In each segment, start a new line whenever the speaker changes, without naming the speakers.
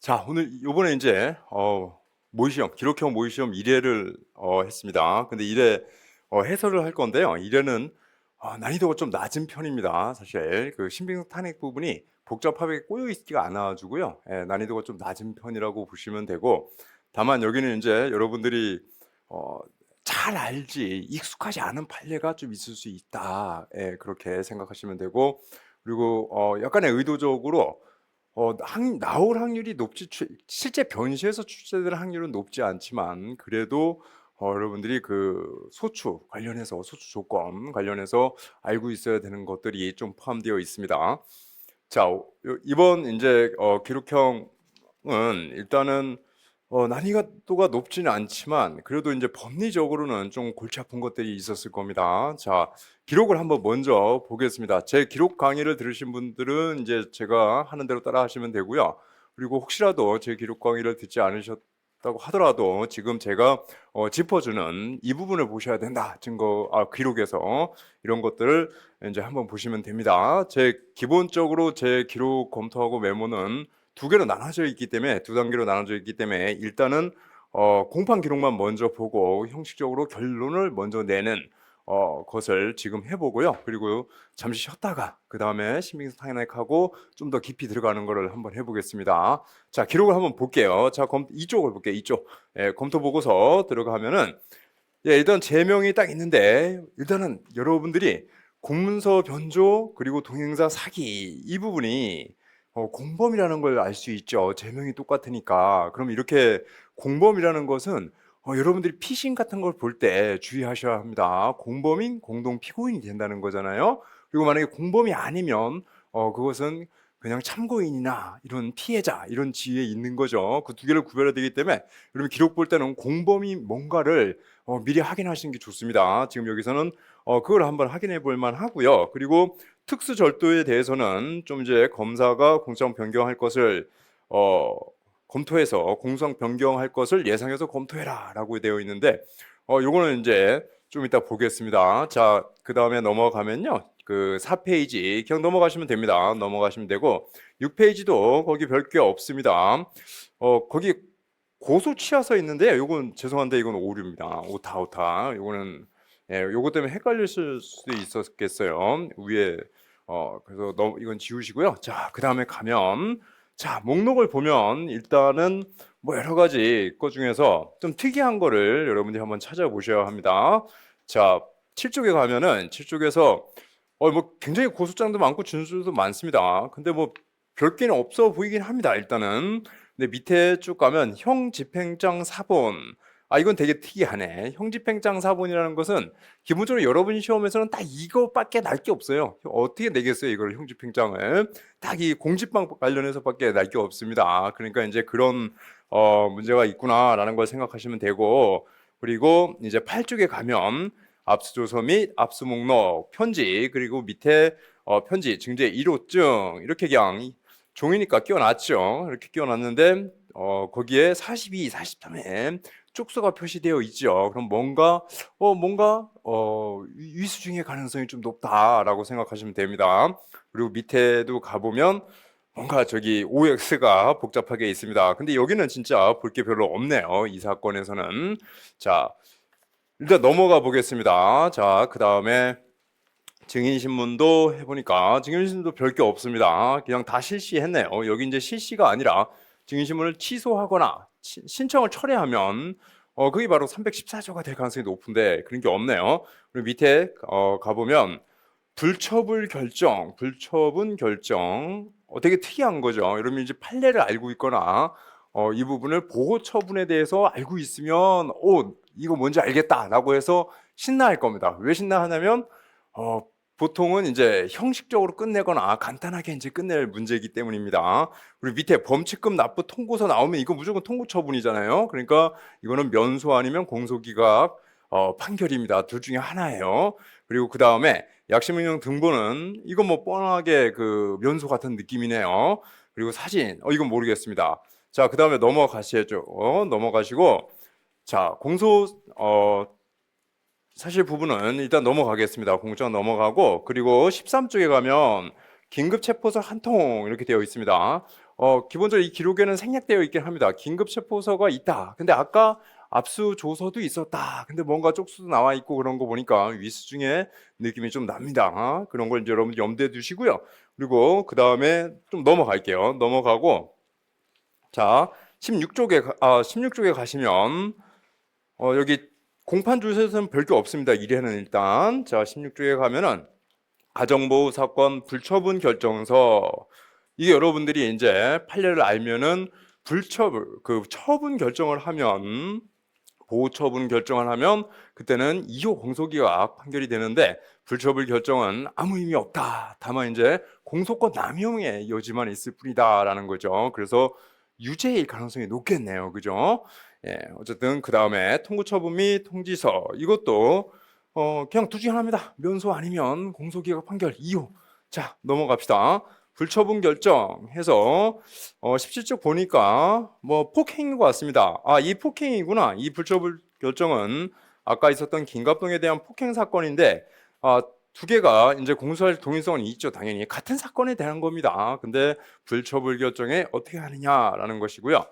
자, 오늘 요번에 인제 모의시험, 기록형 모의시험 1회를 했습니다. 근데 1회 해설을 할 건데요. 1회는 난이도가 좀 낮은 편입니다. 사실 그 신빙성 탄핵 부분이 복잡하게 꼬여 있지가 않아 가지고요. 예, 난이도가 좀 낮은 편이라고 보시면 되고, 다만 여기는 인제 여러분들이 어 잘 알지 익숙하지 않은 판례가 좀 있을 수 있다. 예, 그렇게 생각하시면 되고, 그리고 약간의 의도적으로 확 나올 확률이 높지, 실제 변시에서 출제될 확률은 높지 않지만, 그래도 여러분들이 그 소추 관련해서, 소추 조건 관련해서 알고 있어야 되는 것들이 좀 포함되어 있습니다. 자, 이번 인제 기록형은 일단은 난이도가 높지는 않지만, 그래도 인제 법리적으로는 좀 골치 아픈 것들이 있었을 겁니다. 자, 기록을 한번 먼저 보겠습니다. 제 기록 강의를 들으신 분들은 인제 제가 하는 대로 따라 하시면 되고요. 그리고 혹시라도 제 기록 강의를 듣지 않으셨다고 하더라도 지금 제가 짚어주는 이 부분을 보셔야 된다, 기록에서 이런 것들을 인제 한번 보시면 됩니다. 기본적으로 제 기록 검토하고 메모는 두 개로 나눠져 있기 때문에, 두 단계로 나눠져 있기 때문에, 일단은 공판 기록만 먼저 보고 형식적으로 결론을 먼저 내는 것을 지금 해 보고요. 그리고 잠시 쉬었다가 그다음에 신빙성 탄핵하고 좀 더 깊이 들어가는 거를 한번 해 보겠습니다. 자, 기록을 한번 볼게요. 자, 이쪽을 볼게요. 이쪽. 예, 검토 보고서 들어가면은, 예, 일단 제명이 딱 있는데, 일단은 여러분들이 공문서 변조 그리고 동행사 사기 이 부분이 공범이라는 걸 알 수 있죠. 제명이 똑같으니까. 그럼 이렇게 공범이라는 것은 여러분들이 피싱 같은 걸 볼 때 주의하셔야 합니다. 공범인 공동 피고인이 된다는 거잖아요. 그리고 만약에 공범이 아니면 그것은 그냥 참고인이나 이런 피해자, 이런 지위에 있는 거죠. 그 두 개를 구별해야 되기 때문에, 여러분 기록 볼 때는 공범이 뭔가를 미리 확인하시는 게 좋습니다. 지금 여기서는 그걸 한번 확인해 볼 만하고요. 그리고 특수 절도에 대해서는 좀 이제 검사가 공소장 변경할 것을 검토해서 공소장 변경할 것을 예상해서 검토해라라고 되어 있는데, 요거는 이제 좀 이따 보겠습니다. 자, 그다음에 넘어가면요. 그 4페이지 그냥 넘어가시면 됩니다. 넘어가시면 되고, 6페이지도 거기 별 게 없습니다. 거기 고소 취하서 있는데, 요건 죄송한데 이건 오류입니다. 오타 오타. 요거는, 예, 요거 때문에 헷갈리실 수도 있었겠어요. 위에 그래서 이건 지우시고요. 자, 그다음에 가면, 자, 목록을 보면 일단은 뭐 여러 가지 것 중에서 좀 특이한 거를 여러분들이 한번 찾아보셔야 합니다. 자, 7쪽에 가면은 7쪽에서 뭐 굉장히 고소장도 많고 준수도 많습니다. 근데 뭐 별게는 없어 보이긴 합니다. 일단은. 근데 밑에 쭉 가면 형집행장 사본. 이건 되게 특이하네. 형집행장 사본이라는 것은 기본적으로 여러분 시험에서는 딱 이거밖에 날 게 없어요. 어떻게 내겠어요, 이걸 형집행장을? 딱 이 공직방 관련해서밖에 날 게 없습니다. 그러니까 이제 그런 문제가 있구나라는 걸 생각하시면 되고, 그리고 이제 8쪽에 가면 압수조서 및 압수목록, 편지, 그리고 밑에 편지, 증제 1호증 이렇게 그냥 종이니까 끼워놨죠. 이렇게 끼워놨는데 거기에 42, 43에 쪽수가 표시되어 있죠. 그럼 뭔가 위수중의 가능성이 좀 높다라고 생각하시면 됩니다. 그리고 밑에도 가보면 뭔가 저기 OX가 복잡하게 있습니다. 근데 여기는 진짜 볼 게 별로 없네요. 이 사건에서는. 자, 일단 넘어가 보겠습니다. 자, 그 다음에 증인신문도 해보니까 증인신문도 별 게 없습니다. 그냥 다 실시했네요. 여기 이제 실시가 아니라 증인신문을 취소하거나 신청을 철회하면 그게 바로 314조가 될 가능성이 높은데, 그런 게 없네요. 그리고 밑에 가보면 불처분 결정, 되게 특이한 거죠. 여러분 이제 판례를 알고 있거나 이 부분을 보호 처분에 대해서 알고 있으면 이거 뭔지 알겠다라고 해서 신나할 겁니다. 왜 신나하냐면 보통은 이제 형식적으로 끝내거나 간단하게 이제 끝낼 문제이기 때문입니다. 그리고 밑에 범칙금 납부 통고서 나오면 이거 무조건 통고 처분이잖아요. 그러니까 이거는 면소 아니면 공소기각 판결입니다. 둘 중에 하나예요. 그리고 그 다음에 약식명령 등본은 이건 뭐 뻔하게 그 면소 같은 느낌이네요. 그리고 사진, 이건 모르겠습니다. 자, 그 다음에 넘어가시죠. 넘어가시고, 자, 사실 부분은 일단 넘어가겠습니다. 공장 넘어가고, 그리고 13쪽에 가면 긴급 체포서 한 통 이렇게 되어 있습니다. 기본적으로 이 기록에는 생략되어 있긴 합니다. 긴급 체포서가 있다. 근데 아까 압수조서도 있었다. 근데 뭔가 쪽수도 나와 있고 그런 거 보니까 위수중의 느낌이 좀 납니다. 그런 걸 이제 여러분 염두에 두시고요. 그리고 그 다음에 좀 넘어갈게요. 넘어가고 자 16쪽에 가시면 여기 공판 주소에서는 별게 없습니다. 1회는 일단 자 16쪽에 가면은 가정보호 사건 불처분 결정서 이게 여러분들이 이제 판례를 알면은 처분 결정을 하면 보호 처분 결정을 하면 그때는 2호 공소기각 판결이 되는데 불처분 결정은 아무 의미 없다. 다만 이제 공소권 남용의 여지만 있을 뿐이다라는 거죠. 그래서 유죄일 가능성이 높겠네요. 그죠? 예, 어쨌든 그 다음에 통구처분 및 통지서 이것도 그냥 둘 중에 하나입니다. 면소 아니면 공소기각 판결 2호. 자 넘어갑시다. 불처분 결정해서 17쪽 보니까 뭐 폭행인 것 같습니다. 이 폭행이구나. 이 불처분 결정은 아까 있었던 김갑동에 대한 폭행 사건인데 두 개가 이제 공소할 동일성은 있죠. 당연히 같은 사건에 대한 겁니다. 근데 불처분 결정에 어떻게 하느냐라는 것이고요.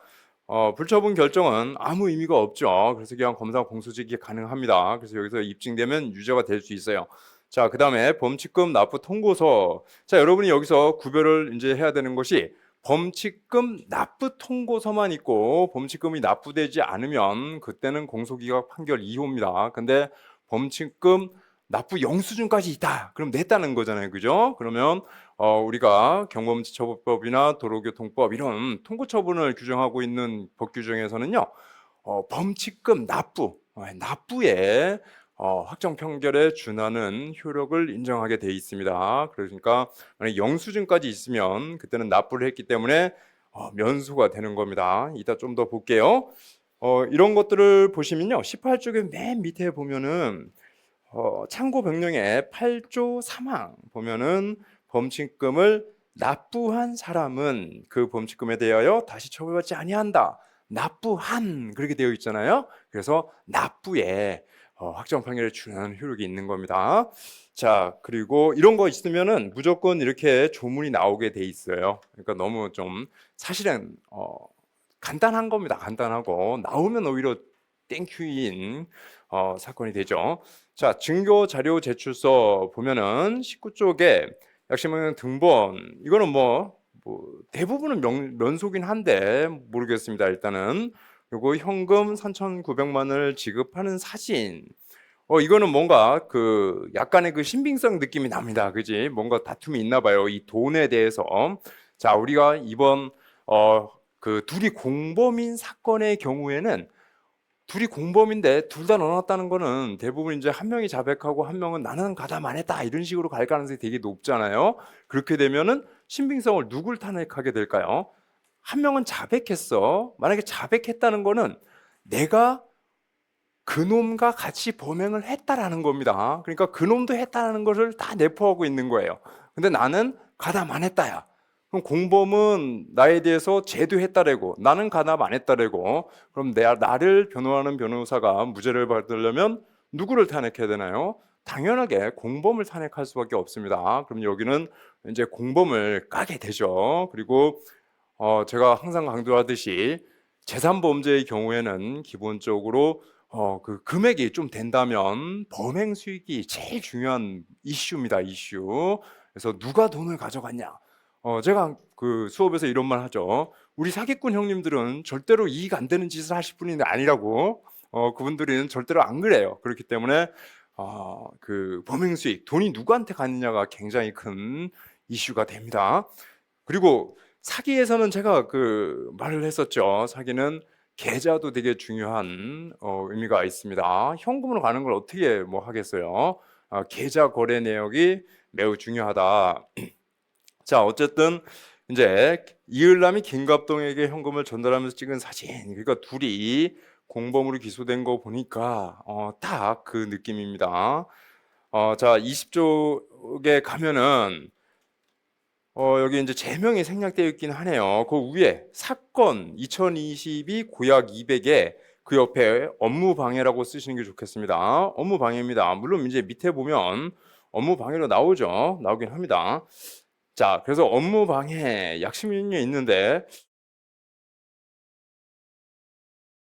불처분 결정은 아무 의미가 없죠. 그래서 그냥 검사 공소직이 가능합니다. 그래서 여기서 입증되면 유죄가 될 수 있어요. 자, 그 다음에 범칙금 납부 통고서. 자, 여러분이 여기서 구별을 이제 해야 되는 것이 범칙금 납부 통고서만 있고 범칙금이 납부되지 않으면 그때는 공소기각 판결 2호입니다. 근데 범칙금 납부 영수증까지 있다. 그럼 냈다는 거잖아요. 그죠? 그러면 우리가 경범죄처벌법이나 도로교통법 이런 통고처분을 규정하고 있는 법 규정에서는요. 범칙금 납부에 확정 판결에 준하는 효력을 인정하게 돼 있습니다. 그러니까 만약 영수증까지 있으면 그때는 납부를 했기 때문에 면소가 되는 겁니다. 이따 좀 더 볼게요. 이런 것들을 보시면요. 18쪽의 맨 밑에 보면은 참고 병령의 8조 3항 보면은 범칙금을 납부한 사람은 그 범칙금에 대하여 다시 처벌받지 아니한다. 납부한 그렇게 되어 있잖아요. 그래서 납부에 확정 판결에 준하는 효력이 있는 겁니다. 자, 그리고 이런 거 있으면은 무조건 이렇게 조문이 나오게 돼 있어요. 그러니까 너무 좀 사실은 간단한 겁니다. 간단하고 나오면 오히려 땡큐인 사건이 되죠. 자, 증거 자료 제출서 보면은 19쪽에 약식명령 등본 이거는 뭐 대부분은 면소긴 한데 모르겠습니다. 일단은 그리고 현금 3,900만을 지급하는 사진. 이거는 뭔가 그 약간의 그 신빙성 느낌이 납니다. 그지? 뭔가 다툼이 있나 봐요. 이 돈에 대해서. 자, 우리가 이번 그 둘이 공범인 사건의 경우에는 둘이 공범인데 둘 다 넣어놨다는 거는 대부분 이제 한 명이 자백하고 한 명은 나는 가담 안 했다 이런 식으로 갈 가능성이 되게 높잖아요. 그렇게 되면은 신빙성을 누굴 탄핵하게 될까요? 한 명은 자백했어. 만약에 자백했다는 거는 내가 그놈과 같이 범행을 했다라는 겁니다. 그러니까 그놈도 했다라는 것을 다 내포하고 있는 거예요. 근데 나는 가담 안 했다야. 그럼 공범은 나에 대해서 제도했다래고 나는 가담 안 했다래고 그럼 나를 변호하는 변호사가 무죄를 받으려면 누구를 탄핵해야 되나요? 당연하게 공범을 탄핵할 수밖에 없습니다. 그럼 여기는 이제 공범을 까게 되죠. 그리고 제가 항상 강조하듯이 재산범죄의 경우에는 기본적으로 그 금액이 좀 된다면 범행 수익이 제일 중요한 이슈입니다. 이슈. 그래서 누가 돈을 가져갔냐? 제가 그 수업에서 이런 말 하죠. 우리 사기꾼 형님들은 절대로 이익 안 되는 짓을 하실 분이 아니라고. 그분들은 절대로 안 그래요. 그렇기 때문에 그 범행 수익, 돈이 누구한테 갔느냐가 굉장히 큰 이슈가 됩니다. 그리고 사기에서는 제가 그 말을 했었죠. 사기는 계좌도 되게 중요한 의미가 있습니다. 현금으로 가는 걸 어떻게 뭐 하겠어요? 계좌 거래 내역이 매우 중요하다. 자, 어쨌든 이제 이을남이 김갑동에게 현금을 전달하면서 찍은 사진. 그러니까 둘이 공범으로 기소된 거 보니까 딱 그 느낌입니다. 자, 20쪽에 가면은 여기 이제 제명이 생략되어 있긴 하네요. 그 위에 사건 2022 고약 200에 그 옆에 업무 방해라고 쓰시는 게 좋겠습니다. 업무 방해입니다. 물론 이제 밑에 보면 업무 방해로 나오죠. 나오긴 합니다. 자, 그래서 업무 방해 약심이 있는데